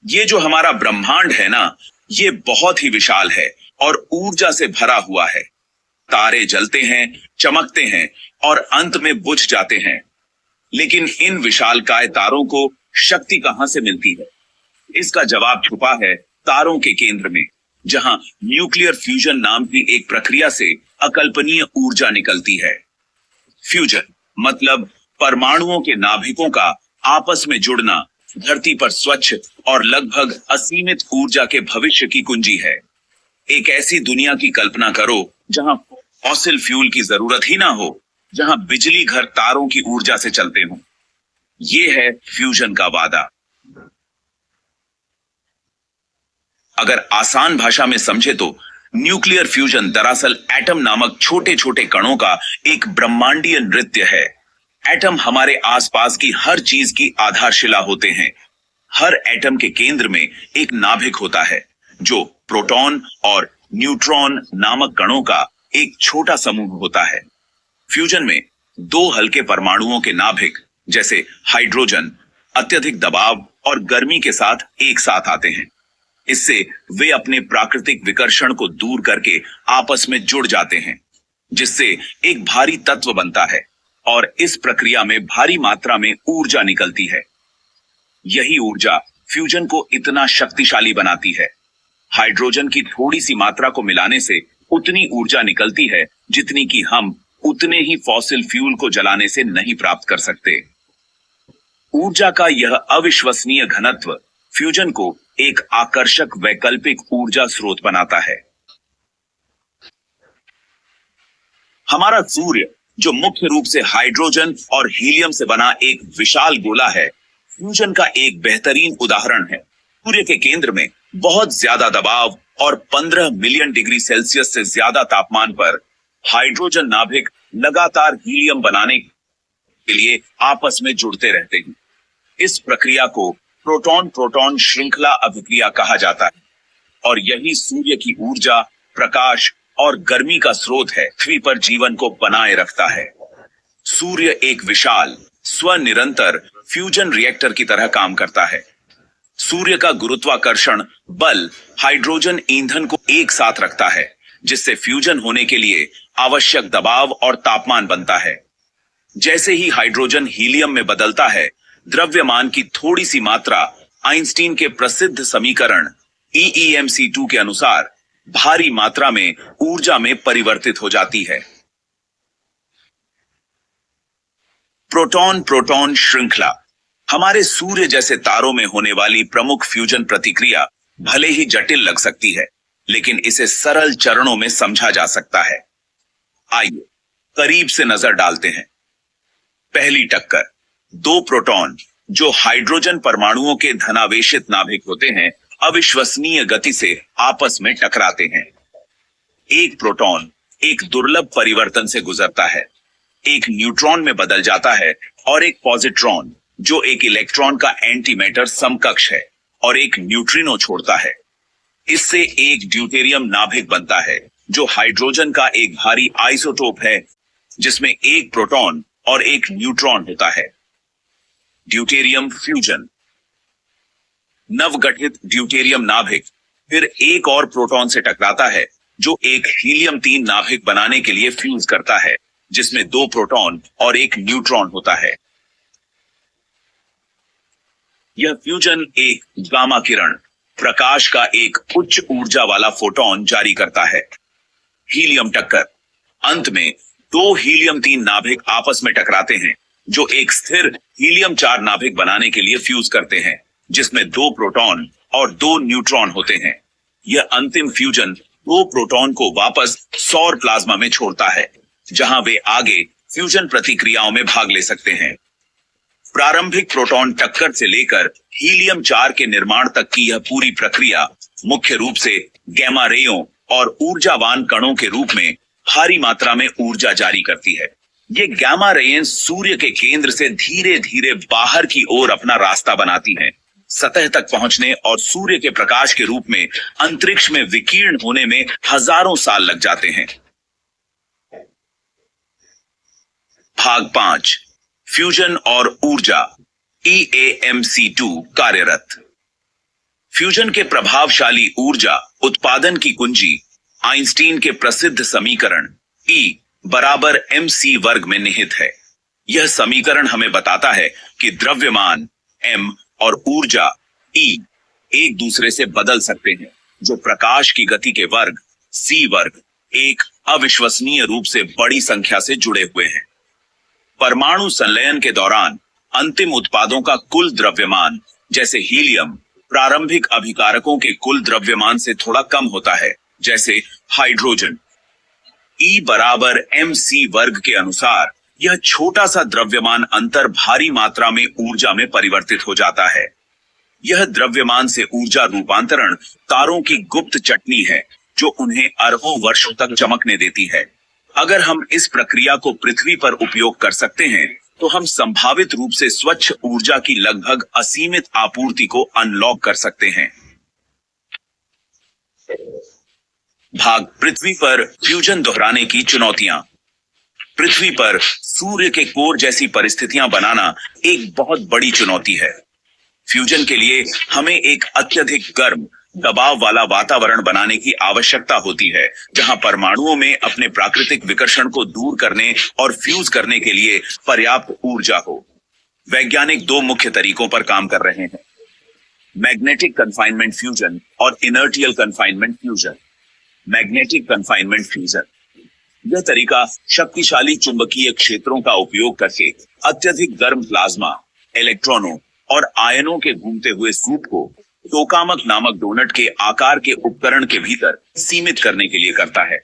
ये जो हमारा ब्रह्मांड है ना, ये बहुत ही विशाल है और ऊर्जा से भरा हुआ है। तारे जलते हैं, चमकते हैं और अंत में बुझ जाते हैं। लेकिन इन विशालकाय तारों को शक्ति कहां से मिलती है? इसका जवाब छुपा है तारों के केंद्र में, जहां न्यूक्लियर फ्यूजन नाम की एक प्रक्रिया से अकल्पनीय ऊर्जा निकलती है। फ्यूजन मतलब परमाणुओं के नाभिकों का आपस में जुड़ना धरती पर स्वच्छ और लगभग असीमित ऊर्जा के भविष्य की कुंजी है। एक ऐसी दुनिया की कल्पना करो जहां फॉसिल फ्यूल की जरूरत ही ना हो, जहां बिजली घर तारों की ऊर्जा से चलते हों। यह है फ्यूजन का वादा। अगर आसान भाषा में समझे तो न्यूक्लियर फ्यूजन दरअसल एटम नामक छोटे छोटे कणों का एक ब्रह्मांडीय नृत्य है। एटम हमारे आसपास की हर चीज की आधारशिला होते हैं। हर एटम के केंद्र में एक नाभिक होता है जो प्रोटॉन और न्यूट्रॉन नामक कणों का एक छोटा समूह होता है। फ्यूजन में दो हल्के परमाणुओं के नाभिक जैसे हाइड्रोजन अत्यधिक दबाव और गर्मी के साथ एक साथ आते हैं। इससे वे अपने प्राकृतिक विकर्षण को दूर करके आपस में जुड़ जाते हैं, जिससे एक भारी तत्व बनता है और इस प्रक्रिया में भारी मात्रा में ऊर्जा निकलती है। यही ऊर्जा फ्यूजन को इतना शक्तिशाली बनाती है। हाइड्रोजन की थोड़ी सी मात्रा को मिलाने से उतनी ऊर्जा निकलती है जितनी कि हम उतने ही फॉसिल फ्यूल को जलाने से नहीं प्राप्त कर सकते। ऊर्जा का यह अविश्वसनीय घनत्व फ्यूजन को एक आकर्षक वैकल्पिक ऊर्जा स्रोत बनाता है। हमारा सूर्य, जो मुख्य रूप से हाइड्रोजन और हीलियम से बना एक विशाल गोला है, फ्यूजन का एक बेहतरीन उदाहरण है। सूर्य के केंद्र में बहुत ज्यादा दबाव और 15 मिलियन डिग्री सेल्सियस से ज्यादा तापमान पर हाइड्रोजन नाभिक लगातार हीलियम बनाने के लिए आपस में जुड़ते रहते हैं। इस प्रक्रिया को प्रोटॉन प्रोटॉन श्रृंखला अभिक्रिया कहा जाता है और यही सूर्य की ऊर्जा, प्रकाश और गर्मी का स्रोत है, पृथ्वी पर जीवन को बनाए रखता है। सूर्य एक विशाल स्वनिरंतर फ्यूजन रिएक्टर की तरह काम करता है। सूर्य का गुरुत्वाकर्षण बल हाइड्रोजन ईंधन को एक साथ रखता है, जिससे फ्यूजन होने के लिए आवश्यक दबाव और तापमान बनता है। जैसे ही हाइड्रोजन हीलियम में बदलता है, द्रव्यमान की थोड़ी सी मात्रा आइंस्टीन के प्रसिद्ध समीकरण EEmC2 के अनुसार भारी मात्रा में ऊर्जा में परिवर्तित हो जाती है। प्रोटॉन प्रोटॉन श्रृंखला हमारे सूर्य जैसे तारों में होने वाली प्रमुख फ्यूजन प्रतिक्रिया भले ही जटिल लग सकती है, लेकिन इसे सरल चरणों में समझा जा सकता है। आइए करीब से नजर डालते हैं। पहली टक्कर, दो प्रोटॉन जो हाइड्रोजन परमाणुओं के धनावेशित नाभिक होते हैं, अविश्वसनीय गति से आपस में टकराते हैं। एक प्रोटॉन एक दुर्लभ परिवर्तन से गुजरता है, एक न्यूट्रॉन में बदल जाता है और एक पॉजिट्रॉन जो एक इलेक्ट्रॉन का एंटीमैटर समकक्ष है और एक न्यूट्रिनो छोड़ता है। इससे एक ड्यूटेरियम नाभिक बनता है जो हाइड्रोजन का एक भारी आइसोटोप है, जिसमें एक प्रोटॉन और एक न्यूट्रॉन होता है। Deuterium fusion. नवगठित ड्यूटेरियम नाभिक फिर एक और प्रोटॉन से टकराता है जो एक हीलियम 3 नाभिक बनाने के लिए फ्यूज करता है, जिसमें 2 प्रोटॉन और एक न्यूट्रॉन होता है। यह फ्यूजन एक गामा किरण, प्रकाश का एक उच्च ऊर्जा वाला फोटोन जारी करता है। हीलियम टक्कर। अंत में 2 हीलियम 3 नाभिक आपस में टकराते हैं जो एक स्थिर हीलियम 4 नाभिक बनाने के लिए फ्यूज करते हैं, जिसमें 2 प्रोटॉन और 2 न्यूट्रॉन होते हैं। यह अंतिम फ्यूजन 2 प्रोटॉन को वापस सौर प्लाज्मा में छोड़ता है, जहां वे आगे फ्यूजन प्रतिक्रियाओं में भाग ले सकते हैं। प्रारंभिक प्रोटॉन टक्कर से लेकर हीलियम 4 के निर्माण तक की यह पूरी प्रक्रिया मुख्य रूप से गैमा रेयों और ऊर्जावान कणों के रूप में भारी मात्रा में ऊर्जा जारी करती है। ये गैमा रेयें सूर्य के केंद्र से धीरे धीरे बाहर की ओर अपना रास्ता बनाती हैं, सतह तक पहुंचने और सूर्य के प्रकाश के रूप में अंतरिक्ष में विकीर्ण होने में हजारों साल लग जाते हैं। भाग 5, फ्यूजन और ऊर्जा, EAMC2 कार्यरत। फ्यूजन के प्रभावशाली ऊर्जा उत्पादन की कुंजी आइंस्टीन के प्रसिद्ध समीकरण E बराबर mc वर्ग में निहित है। यह समीकरण हमें बताता है कि द्रव्यमान m और ऊर्जा E एक दूसरे से बदल सकते हैं, जो प्रकाश की गति के वर्ग c वर्ग एक अविश्वसनीय रूप से बड़ी संख्या से जुड़े हुए हैं। परमाणु संलयन के दौरान अंतिम उत्पादों का कुल द्रव्यमान जैसे हीलियम प्रारंभिक अभिकारकों के कुल द्रव्यमान से थोड़ा कम होता है, जैसे हाइड्रोजन। E बराबर mc वर्ग के अनुसार यह छोटा सा द्रव्यमान अंतर भारी मात्रा में ऊर्जा में परिवर्तित हो जाता है। यह द्रव्यमान से ऊर्जा रूपांतरण तारों की गुप्त चटनी है, जो उन्हें अरबों वर्षों तक चमकने देती है। अगर हम इस प्रक्रिया को पृथ्वी पर उपयोग कर सकते हैं, तो हम संभावित रूप से स्वच्छ ऊर्जा की लगभग असीमित आपूर्ति को अनलॉक कर सकते हैं। भाग पृथ्वी पर फ्यूजन दोहराने की चुनौतियां। पृथ्वी पर सूर्य के कोर जैसी परिस्थितियां बनाना एक बहुत बड़ी चुनौती है। फ्यूजन के लिए हमें एक अत्यधिक गर्म दबाव वाला वातावरण बनाने की आवश्यकता होती है, जहां परमाणुओं में अपने प्राकृतिक विकर्षण को दूर करने और फ्यूज करने के लिए पर्याप्त ऊर्जा हो। वैज्ञानिक दो मुख्य तरीकों पर काम कर रहे हैं, मैग्नेटिक कन्फाइनमेंट फ्यूजन और inertial confinement fusion. Magnetic confinement fusion यह तरीका शक्तिशाली चुंबकीय क्षेत्रों का उपयोग करके अत्यधिक गर्म प्लाज्मा, इलेक्ट्रॉनों और आयनों के घूमते हुए सूप को टोकामक नामक डोनट के आकार के उपकरण के भीतर सीमित करने के लिए करता है।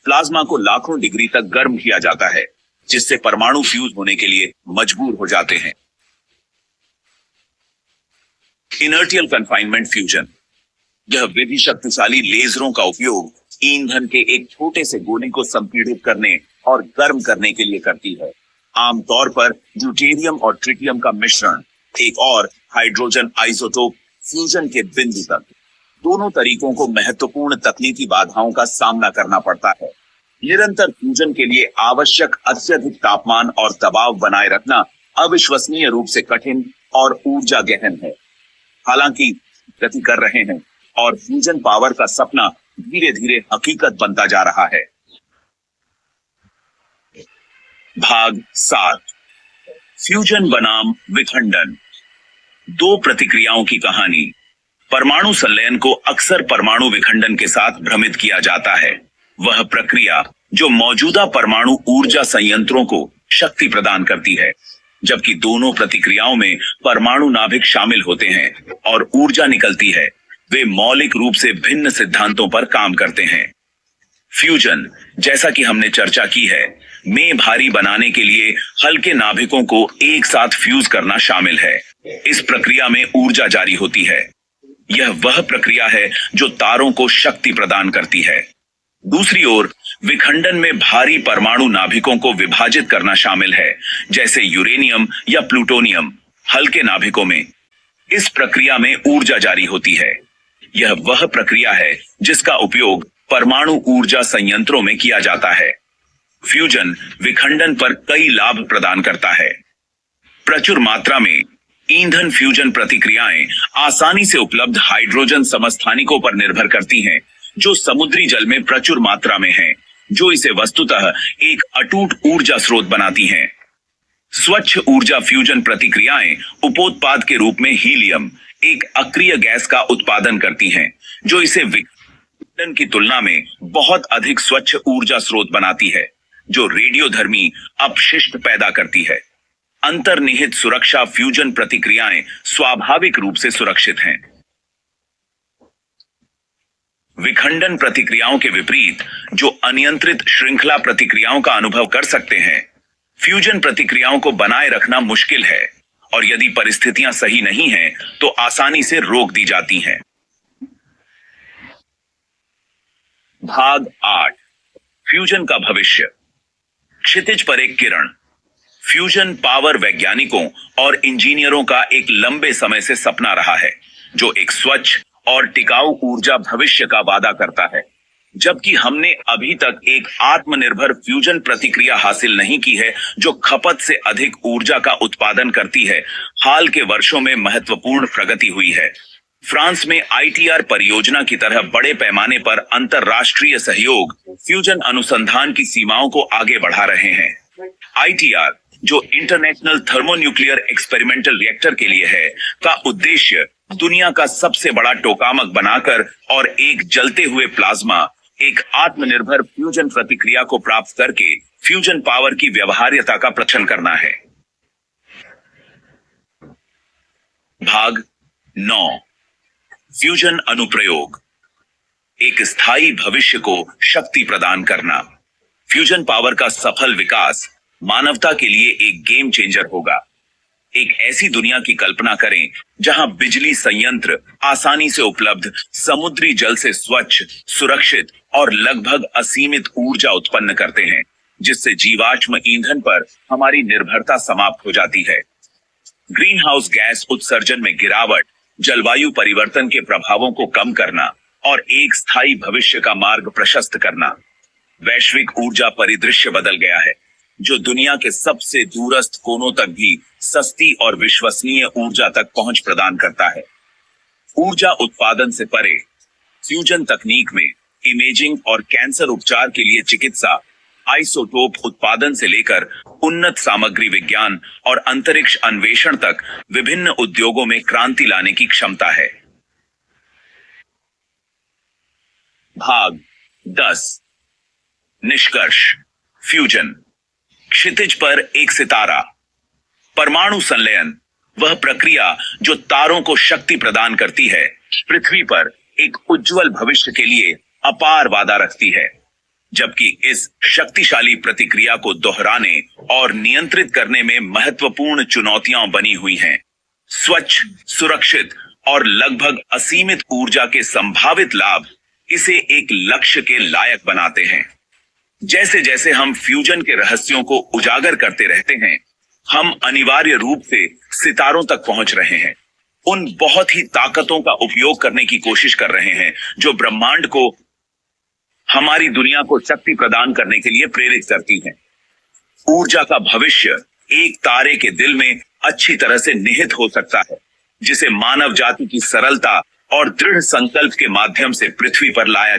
प्लाज्मा को लाखों डिग्री तक गर्म किया जाता है, जिससे परमाणु फ्यूज होने के लिए मजबूर हो जाते हैं। इनर्टियल कन्फाइनमेंट फ्यूजन यह विधि शक्तिशाली लेजरों का उपयोग ईंधन के एक छोटे से गोले को संपीड़ित करने और गर्म करने के लिए करती है। आमतौर पर ड्यूटेरियम और ट्रिटियम का मिश्रण एक और हाइड्रोजन आइसोटोप फ्यूजन के बिंदु तक। दोनों तरीकों को महत्वपूर्ण तकनीकी बाधाओं का सामना करना पड़ता है। निरंतर फ्यूजन के लिए आवश्यक अत्यधिक तापमान और दबाव बनाए रखना अविश्वसनीय रूप से कठिन और ऊर्जा गहन है। हालांकि गति कर रहे हैं और फ्यूजन पावर का सपना धीरे धीरे हकीकत बनता जा रहा है। भाग 7 फ्यूजन बनाम विखंडन। दो प्रतिक्रियाओं की कहानी। परमाणु संलयन को अक्सर परमाणु विखंडन के साथ भ्रमित किया जाता है। वह प्रक्रिया जो मौजूदा परमाणु ऊर्जा संयंत्रों को शक्ति प्रदान करती है, जबकि दोनों प्रतिक्रियाओं में परमाणु नाभिक शामिल होते हैं और ऊर्जा निकलती है, वे मौलिक रूप से भिन्न सिद्धांतों पर काम करते हैं। फ्यूजन, जैसा कि हमने चर्चा की है, में भारी बनाने के लिए हल्के नाभिकों को एक साथ फ्यूज करना शामिल है। इस प्रक्रिया में ऊर्जा जारी होती है। यह वह प्रक्रिया है जो तारों को शक्ति प्रदान करती है। दूसरी ओर विखंडन में भारी परमाणु नाभिकों को विभाजित करना शामिल है, जैसे यूरेनियम या प्लूटोनियम। हल्के नाभिकों में इस प्रक्रिया में ऊर्जा जारी होती है। यह वह प्रक्रिया है जिसका उपयोग परमाणु ऊर्जा संयंत्रों में किया जाता है। फ्यूजन विखंडन पर कई लाभ प्रदान करता है। प्रचुर मात्रा में ईंधन फ्यूजन प्रतिक्रियाएं आसानी से उपलब्ध हाइड्रोजन समस्थानिकों पर निर्भर करती हैं, जो समुद्री जल में प्रचुर मात्रा में हैं, जो इसे वस्तुतः एक अटूट ऊर्जा स्रोत बनाती हैं। स्वच्छ ऊर्जा फ्यूजन प्रतिक्रियाएं उपोत्पाद के रूप में हीलियम, एक अक्रिय गैस का उत्पादन करती हैं, जो इसे विखंडन की तुलना में बहुत अधिक स्वच्छ ऊर्जा स्रोत बनाती है, जो रेडियोधर्मी अपशिष्ट पैदा करती है। अंतर्निहित सुरक्षा फ्यूजन प्रतिक्रियाएं स्वाभाविक रूप से सुरक्षित हैं। विखंडन प्रतिक्रियाओं के विपरीत, जो अनियंत्रित श्रृंखला प्रतिक्रियाओं का अनुभव कर सकते हैं, फ्यूजन प्रतिक्रियाओं को बनाए रखना मुश्किल है और यदि परिस्थितियां सही नहीं हैं, तो आसानी से रोक दी जाती हैं। भाग 8 फ्यूजन का भविष्य। क्षितिज पर एक किरण। फ्यूजन पावर वैज्ञानिकों और इंजीनियरों का एक लंबे समय से सपना रहा है, जो एक स्वच्छ और टिकाऊ ऊर्जा भविष्य का वादा करता है। जबकि हमने अभी तक एक आत्मनिर्भर फ्यूजन प्रतिक्रिया हासिल नहीं की है जो खपत से अधिक ऊर्जा का उत्पादन करती है, हाल के वर्षों में महत्वपूर्ण प्रगति हुई है। फ्रांस में आईटीआर परियोजना की तरह बड़े पैमाने पर अंतरराष्ट्रीय सहयोग फ्यूजन अनुसंधान की सीमाओं को आगे बढ़ा रहे हैं। आईटीआर, जो इंटरनेशनल थर्मोन्यूक्लियर एक्सपेरिमेंटल रिएक्टर के लिए है, का उद्देश्य दुनिया का सबसे बड़ा टोकामक बनाकर और एक जलते हुए प्लाज्मा, एक आत्मनिर्भर फ्यूजन प्रतिक्रिया को प्राप्त करके फ्यूजन पावर की व्यवहार्यता का प्रदर्शन करना है। भाग 9, फ्यूजन अनुप्रयोग। एक स्थायी भविष्य को शक्ति प्रदान करना। फ्यूजन पावर का सफल विकास मानवता के लिए एक गेम चेंजर होगा। एक ऐसी दुनिया की कल्पना करें जहां बिजली संयंत्र आसानी से उपलब्ध समुद्री जल से स्वच्छ, सुरक्षित और लगभग असीमित ऊर्जा उत्पन्न करते हैं, जिससे जीवाश्म ईंधन पर हमारी निर्भरता समाप्त हो जाती है। ग्रीन हाउस गैस उत्सर्जन में गिरावट, जलवायु परिवर्तन के प्रभावों को कम करना और एक स्थायी भविष्य का मार्ग प्रशस्त करना। वैश्विक ऊर्जा परिदृश्य बदल गया है, जो दुनिया के सबसे दूरस्थ कोनों तक भी सस्ती और विश्वसनीय ऊर्जा तक पहुंच प्रदान करता है। ऊर्जा उत्पादन से परे, फ्यूजन तकनीक में इमेजिंग और कैंसर उपचार के लिए चिकित्सा, आइसोटोप उत्पादन से लेकर उन्नत सामग्री विज्ञान और अंतरिक्ष अन्वेषण तक विभिन्न उद्योगों में क्रांति लाने की क्षमता है। भाग 10, निष्कर्ष। फ्यूजन। क्षितिज पर एक सितारा। परमाणु संलयन, वह प्रक्रिया जो तारों को शक्ति प्रदान करती है, पृथ्वी पर एक उज्जवल भविष्य के लिए अपार वादा रखती है। जबकि इस शक्तिशाली प्रतिक्रिया को दोहराने और नियंत्रित करने में महत्वपूर्ण चुनौतियां बनी हुई हैं। स्वच्छ, सुरक्षित और लगभग असीमित ऊर्जा के संभावित लाभ इसे एक लक्ष्य के लायक बनाते हैं। जैसे जैसे हम फ्यूजन के रहस्यों को उजागर करते रहते हैं, हम अनिवार्य रूप से सितारों तक पहुंच रहे हैं। उन बहुत ही ताकतों का उपयोग करने की कोशिश कर रहे हैं जो ब्रह्मांड को, हमारी दुनिया को शक्ति प्रदान करने के लिए प्रेरित करती हैं। ऊर्जा का भविष्य एक तारे के दिल में अच्छी तरह से निहित हो सकता है, जिसे मानव जाति की सरलता और दृढ़ संकल्प के माध्यम से पृथ्वी पर लाया